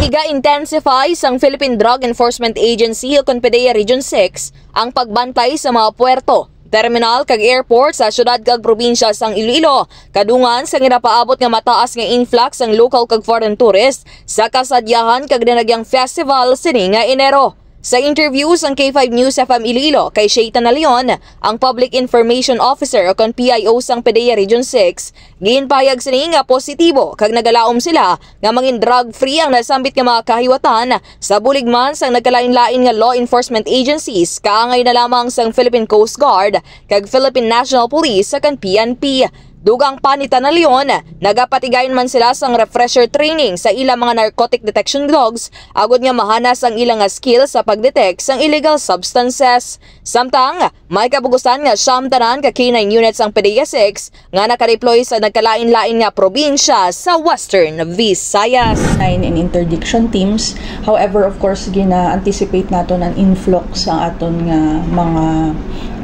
Giga-intensify sang Philippine Drug Enforcement Agency o PDEA Region 6 ang pagbantay sa mga puerto, terminal kag airport sa syudad kag probinsya sang Iloilo, kadungan sa ginapaabot nga mataas nga influx ang local kag foreign tourist sa kasadyahan kag dinagyang festival sini nga Enero. Sa interview sang K5 News FM Iloilo kay Shaytan Leon, ang Public Information Officer o PIO sang PDEA Region 6, ginpayag sini nga positibo kag nagalaom sila nga mangin drug-free ang nasambit nga mga kahiwatan sa buligman sang nagkalain-lain nga law enforcement agencies kaangay na lamang sang Philippine Coast Guard kag Philippine National Police sa PNP. Dugang panitan na Leon, nagapatigayon man sila sang refresher training sa ilang mga narcotic detection dogs agod nga mahanas ang ilang skill sa pagdetect sang illegal substances. Samtang, may kabugusan nga siyam tanan ka K9 units ang PDEA 6 nga nakadeploy sa nagkalain-lain nga probinsya sa Western Visayas. In interdiction teams, however, of course, gina-anticipate naton ang influx sa aton nga mga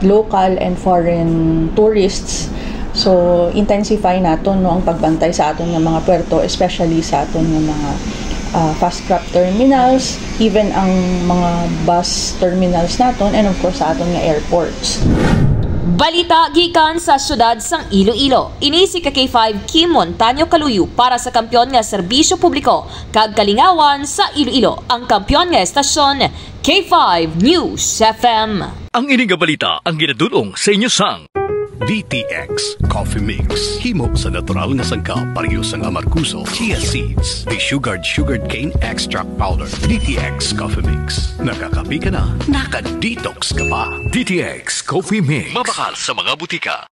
local and foreign tourists. So, intensify naton ang pagbantay sa aton nga mga puerto, especially sa aton nga mga fast crop terminals, even ang mga bus terminals naton, and of course sa aton nga airports. Balita gikan sa syudad sang Iloilo. Ini si K5 Kim Montaño Kaluyo para sa kampyon nga serbisyo publiko kag kalingawan sa Iloilo, ang kampyon nga estasyon K5 News FM. Ang ining balita ang ginadulong sa inyo sang DTX Coffee Mix. Himo sa natural nga sangkap pareho sang amarkuso, chia seeds, sugared cane extract powder. DTX Coffee Mix. Nakakapi ka na, naka-detox ka pa. DTX Coffee Mix. Mabakal sa mga butika.